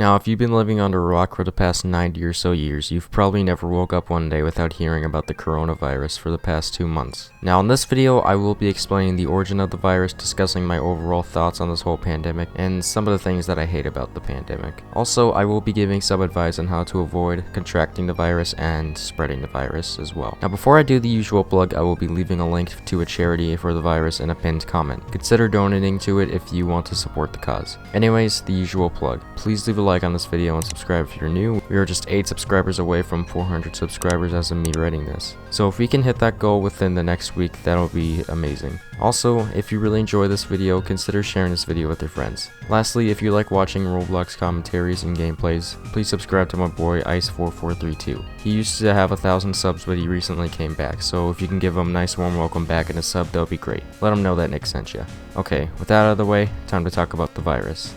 Now, if you've been living under a rock for the past 90 or so years, you've probably never woke up one day without hearing about the coronavirus for the past 2 months. Now, in this video, I will be explaining the origin of the virus, discussing my overall thoughts on this whole pandemic, and some of the things that I hate about the pandemic. Also, I will be giving some advice on how to avoid contracting the virus and spreading the virus as well. Now, before I do the usual plug, I will be leaving a link to a charity for the virus in a pinned comment. Consider donating to it if you want to support the cause. Anyways, the usual plug. Please leave a like on this video and subscribe if you're new. We are just 8 subscribers away from 400 subscribers as of me writing this. So if we can hit that goal within the next week, that'll be amazing. Also, if you really enjoy this video, consider sharing this video with your friends. Lastly, if you like watching Roblox commentaries and gameplays, please subscribe to my boy Ice4432. He used to have 1,000 subs, but he recently came back, so if you can give him a nice warm welcome back and a sub, that would be great. Let him know that Nick sent you. Okay, with that out of the way, time to talk about the virus.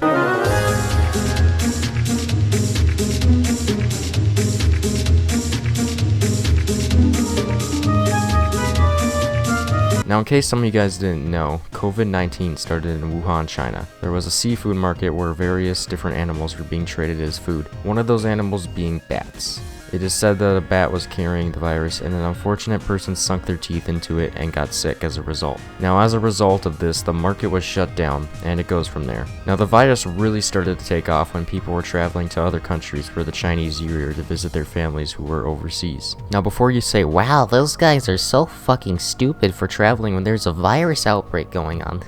Now, in case some of you guys didn't know, COVID-19 started in Wuhan, China. There was a seafood market where various different animals were being traded as food, one of those animals being bats. It is said that a bat was carrying the virus, and an unfortunate person sunk their teeth into it and got sick as a result. Now, as a result of this, the market was shut down, and it goes from there. Now, the virus really started to take off when people were traveling to other countries for the Chinese New Year to visit their families who were overseas. Now, before you say, wow, those guys are so fucking stupid for traveling when there's a virus outbreak going on.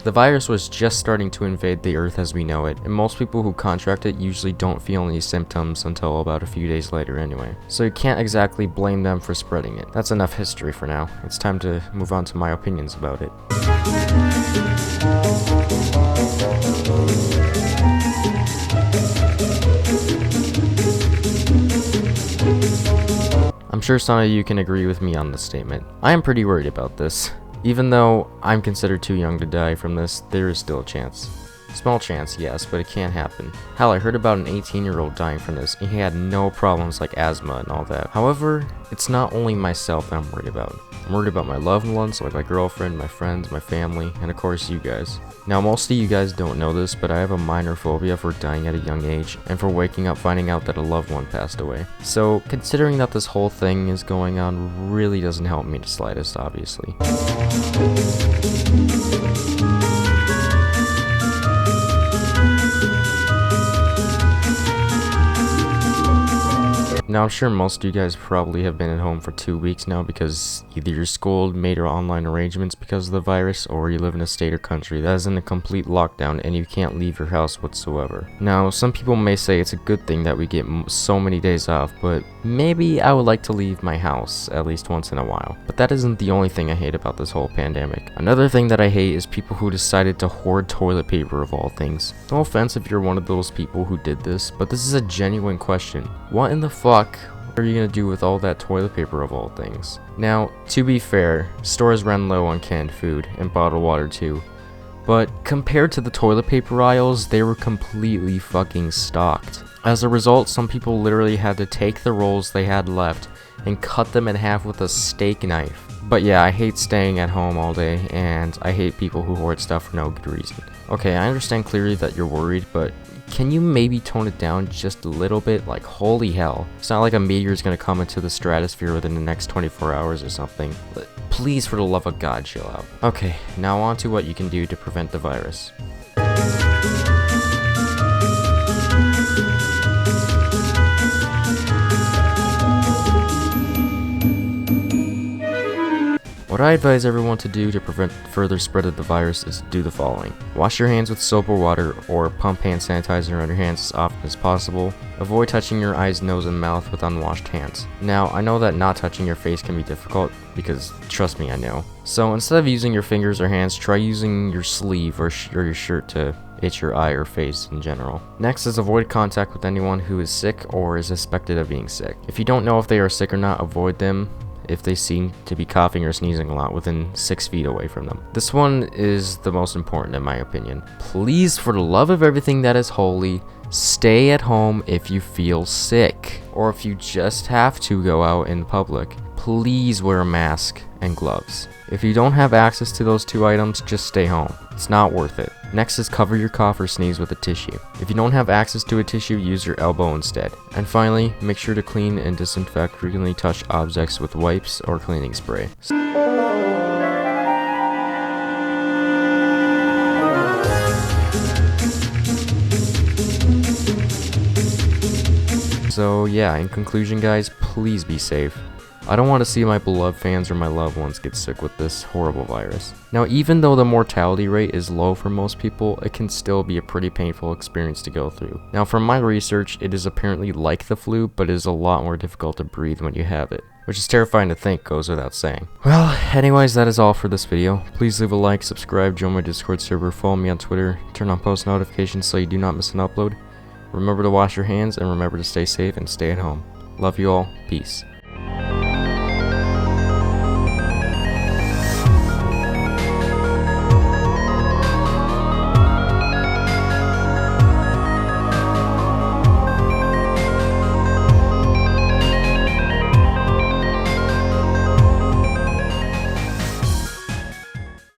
The virus was just starting to invade the earth as we know it, and most people who contract it usually don't feel any symptoms until about a few days later anyway. So you can't exactly blame them for spreading it. That's enough history for now. It's time to move on to my opinions about it. I'm sure some of you can agree with me on this statement. I am pretty worried about this. Even though I'm considered too young to die from this, there is still a chance. Small chance, yes, but it can happen. Hell, I heard about an 18-year-old dying from this, and he had no problems like asthma and all that. However, it's not only myself that I'm worried about. I'm worried about my loved ones, like my girlfriend, my friends, my family, and of course you guys. Now, most of you guys don't know this, but I have a minor phobia for dying at a young age, and for waking up finding out that a loved one passed away. So, considering that this whole thing is going on really doesn't help me the slightest, obviously. Now, I'm sure most of you guys probably have been at home for 2 weeks now because either your school made your online arrangements because of the virus, or you live in a state or country that is in a complete lockdown and you can't leave your house whatsoever. Now, some people may say it's a good thing that we get so many days off, but maybe I would like to leave my house at least once in a while. But that isn't the only thing I hate about this whole pandemic. Another thing that I hate is people who decided to hoard toilet paper of all things. No offense if you're one of those people who did this, but this is a genuine question. What in the fuck are you gonna do with all that toilet paper of all things? Now, to be fair, stores ran low on canned food and bottled water too, but compared to the toilet paper aisles, they were completely fucking stocked. As a result, some people literally had to take the rolls they had left and cut them in half with a steak knife. But yeah, I hate staying at home all day, and I hate people who hoard stuff for no good reason. Okay, I understand clearly that you're worried, but can you maybe tone it down just a little bit? Like, holy hell. It's not like a meteor is going to come into the stratosphere within the next 24 hours or something. Please, for the love of God, chill out. Okay, now on to what you can do to prevent the virus. What I advise everyone to do to prevent further spread of the virus is to do the following. Wash your hands with soap or water, or pump hand sanitizer on your hands as often as possible. Avoid touching your eyes, nose, and mouth with unwashed hands. Now, I know that not touching your face can be difficult, because trust me, I know. So instead of using your fingers or hands, try using your sleeve or your shirt to itch your eye or face in general. Next is avoid contact with anyone who is sick or is suspected of being sick. If you don't know if they are sick or not, avoid them if they seem to be coughing or sneezing a lot within 6 feet away from them. This one is the most important in my opinion. Please, for the love of everything that is holy, stay at home if you feel sick, or if you just have to go out in public. Please wear a mask and gloves. If you don't have access to those 2 items, just stay home. It's not worth it. Next is cover your cough or sneeze with a tissue. If you don't have access to a tissue, use your elbow instead. And finally, make sure to clean and disinfect frequently touched objects with wipes or cleaning spray. So yeah, in conclusion guys, please be safe. I don't want to see my beloved fans or my loved ones get sick with this horrible virus. Now even though the mortality rate is low for most people, it can still be a pretty painful experience to go through. Now from my research, it is apparently like the flu, but it is a lot more difficult to breathe when you have it. Which is terrifying to think, goes without saying. Well, anyways, that is all for this video. Please leave a like, subscribe, join my Discord server, follow me on Twitter, turn on post notifications so you do not miss an upload. Remember to wash your hands and remember to stay safe and stay at home. Love you all. Peace.